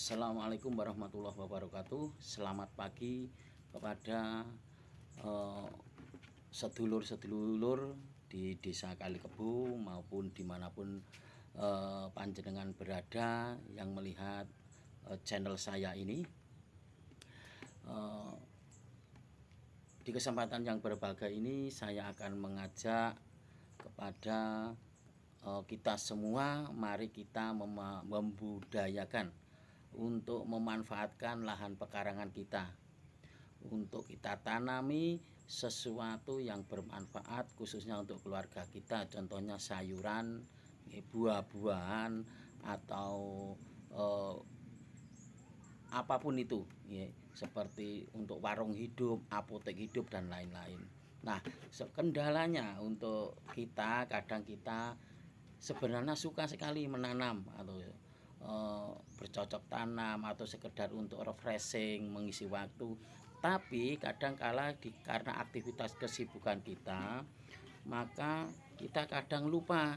Assalamualaikum warahmatullahi wabarakatuh. Selamat pagi kepada sedulur-sedulur di Desa Kalikebu maupun dimanapun panjenengan berada yang melihat channel saya ini. Di kesempatan yang berbahagia ini saya akan mengajak kepada kita semua, mari kita membudayakan untuk memanfaatkan lahan pekarangan kita, untuk kita tanami sesuatu yang bermanfaat khususnya untuk keluarga kita, contohnya sayuran, buah-buahan, atau apapun itu, seperti untuk warung hidup, apotek hidup, dan lain-lain. Nah, kendalanya untuk kita, kadang kita sebenarnya suka sekali menanam atau bercocok tanam atau sekedar untuk refreshing, mengisi waktu. Tapi kadang-kala karena aktivitas kesibukan kita, maka kita kadang lupa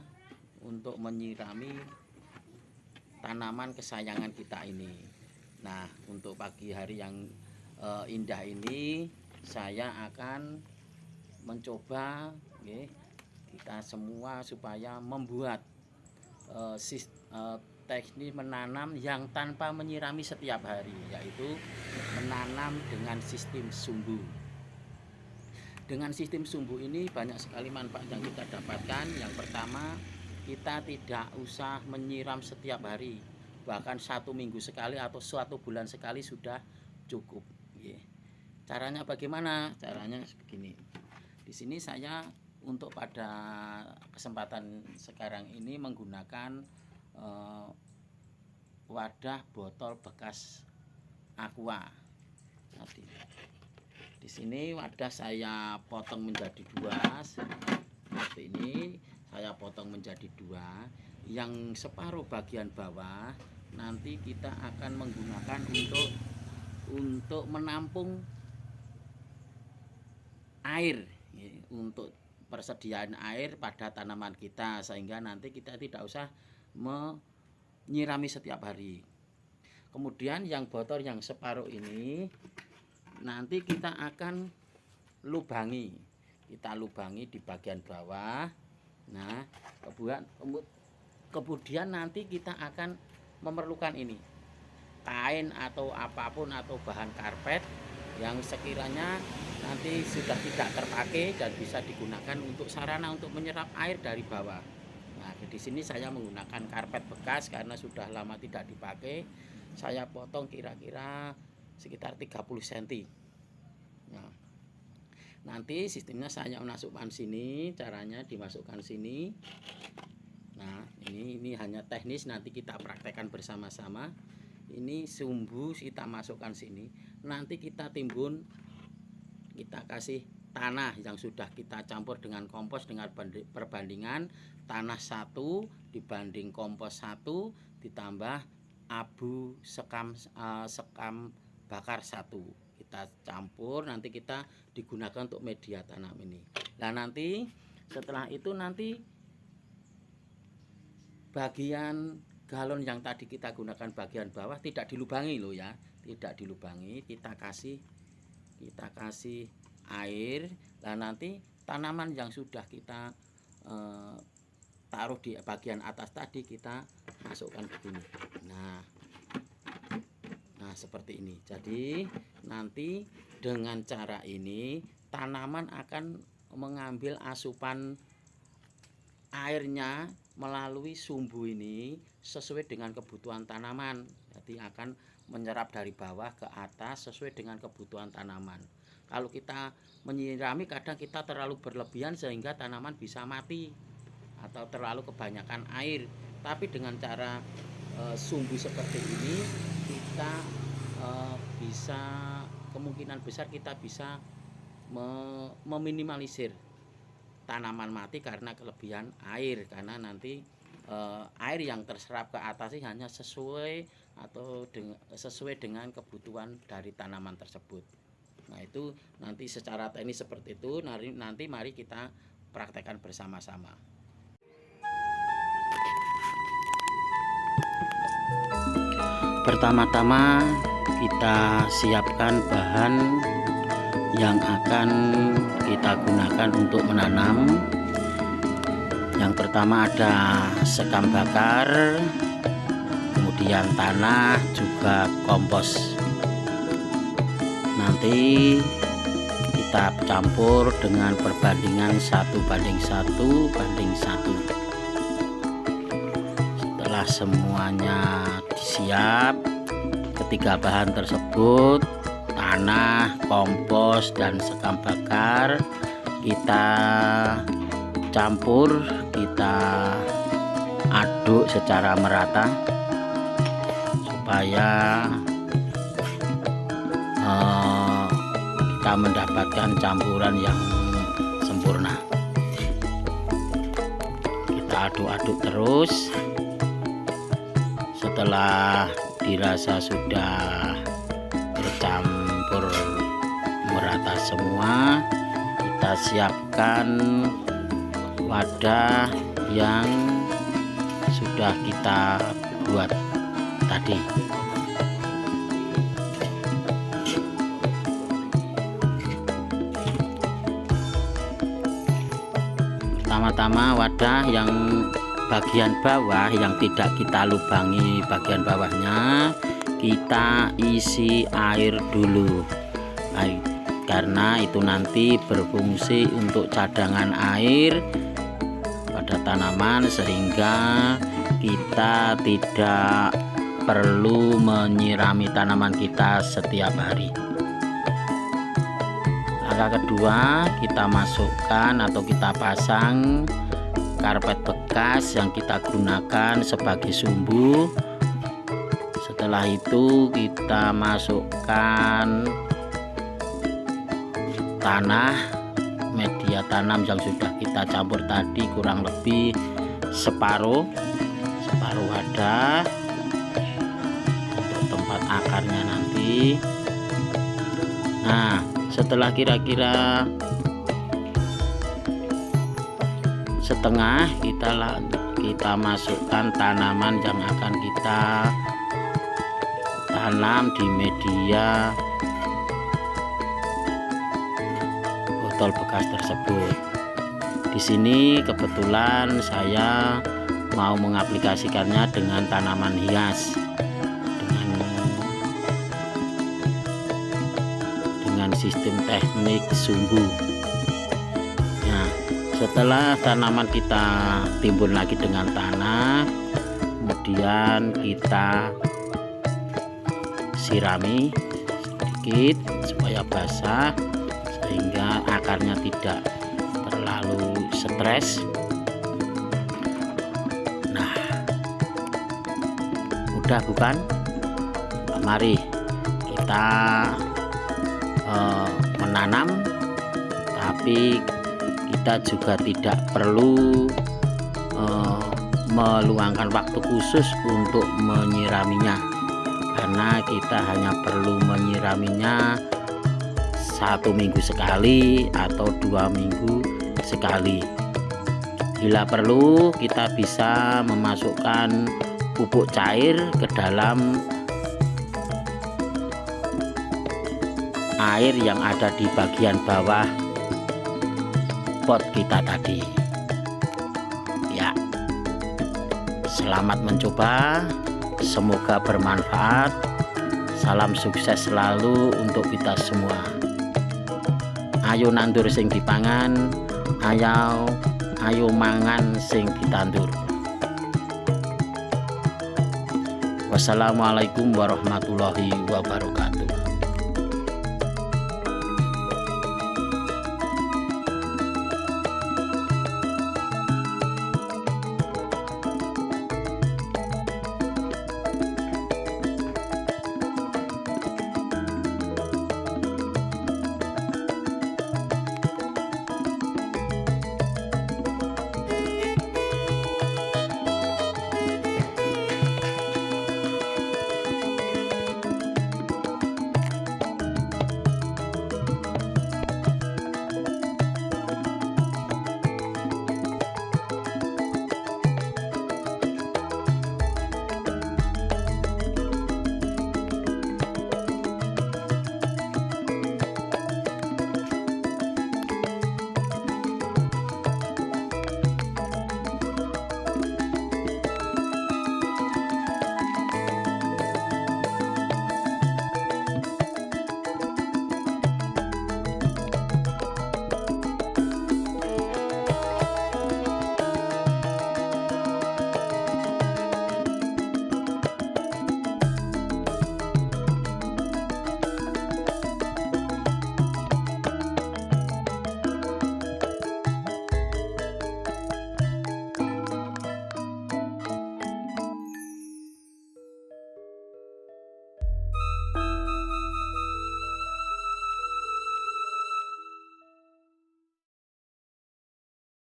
untuk menyirami tanaman kesayangan kita ini. Nah, untuk pagi hari yang indah ini, saya akan mencoba kita semua supaya membuat teknik menanam yang tanpa menyirami setiap hari, yaitu menanam dengan sistem sumbu. Dengan sistem sumbu ini banyak sekali manfaat yang kita dapatkan. Yang pertama, kita tidak usah menyiram setiap hari, bahkan 1 minggu sekali atau 1 bulan sekali sudah cukup. Caranya bagaimana? Caranya begini. Di sini saya untuk pada kesempatan sekarang ini menggunakan wadah botol bekas aqua. Di sini wadah saya potong menjadi 2 seperti ini. Saya potong menjadi 2. Yang separuh bagian bawah nanti kita akan menggunakan untuk menampung air, untuk persediaan air pada tanaman kita, sehingga nanti kita tidak usah menyirami setiap hari. Kemudian yang botol yang separuh ini nanti kita akan lubangi. Kita lubangi di bagian bawah. Nah, kemudian nanti kita akan memerlukan ini, kain atau apapun atau bahan karpet yang sekiranya nanti sudah tidak terpakai dan bisa digunakan untuk sarana untuk menyerap air dari bawah. Nah, di sini saya menggunakan karpet bekas karena sudah lama tidak dipakai. Saya potong kira-kira sekitar 30 cm. Nah, nanti sistemnya saya masukkan sini, caranya dimasukkan sini. Nah, ini hanya teknis, nanti kita praktekkan bersama-sama. Ini sumbu kita masukkan sini. Nanti kita timbun, kita kasih tanah yang sudah kita campur dengan kompos dengan perbandingan tanah 1 dibanding kompos 1 ditambah abu sekam bakar 1. Kita campur, nanti kita digunakan untuk media tanam ini. Nah, nanti setelah itu nanti bagian galon yang tadi kita gunakan bagian bawah tidak dilubangi loh ya, tidak dilubangi, kita kasih air. Dan nanti tanaman yang sudah kita taruh di bagian atas tadi kita masukkan begini. Nah, seperti ini. Jadi nanti dengan cara ini tanaman akan mengambil asupan airnya melalui sumbu ini sesuai dengan kebutuhan tanaman. Jadi akan menyerap dari bawah ke atas sesuai dengan kebutuhan tanaman. Kalau kita menyirami kadang kita terlalu berlebihan sehingga tanaman bisa mati atau terlalu kebanyakan air. Tapi dengan cara sumbu seperti ini kita bisa, kemungkinan besar kita bisa meminimalisir tanaman mati karena kelebihan air, karena nanti air yang terserap ke atas hanya sesuai dengan kebutuhan dari tanaman tersebut. Nah, itu nanti secara teknis seperti itu. Nanti mari kita praktekkan bersama-sama. Pertama-tama kita siapkan bahan yang akan kita gunakan untuk menanam. Yang pertama ada sekam bakar, kemudian tanah, juga kompos. Nanti kita campur dengan perbandingan 1:1:1. Setelah semuanya siap, ketiga bahan tersebut, tanah, kompos, dan sekam bakar, kita campur, kita aduk secara merata supaya kita mendapatkan campuran yang sempurna. Kita aduk-aduk terus. Setelah dirasa sudah bercampur merata semua, kita siapkan wadah yang sudah kita buat tadi. Pertama-tama wadah yang bagian bawah yang tidak kita lubangi bagian bawahnya, kita isi air dulu, karena itu nanti berfungsi untuk cadangan air pada tanaman, sehingga kita tidak perlu menyirami tanaman kita setiap hari. Langkah kedua, kita masukkan atau kita pasang karpet bekas yang kita gunakan sebagai sumbu. Setelah itu kita masukkan tanah, media tanam yang sudah kita campur tadi, kurang lebih separuh wadah untuk tempat akarnya nanti. Nah, setelah kira-kira setengah, kita masukkan tanaman yang akan kita tanam di media botol bekas tersebut. Di sini kebetulan saya mau mengaplikasikannya dengan tanaman hias dengan sistem teknik sumbu. Nah, setelah tanaman kita timbun lagi dengan tanah, kemudian kita sirami sedikit supaya basah, sehingga akarnya tidak terlalu stres. Nah, mudah bukan? Mari kita menanam, tapi kita juga tidak perlu meluangkan waktu khusus untuk menyiraminya, karena kita hanya perlu menyiraminya 1 minggu sekali atau 2 minggu sekali. Bila perlu, kita bisa memasukkan pupuk cair ke dalam air yang ada di bagian bawah pot kita tadi. Ya, selamat mencoba, semoga bermanfaat. Salam sukses selalu untuk kita semua. Ayo nandur sing dipangan, ayo mangan sing ditandur. Wassalamualaikum warahmatullahi wabarakatuh.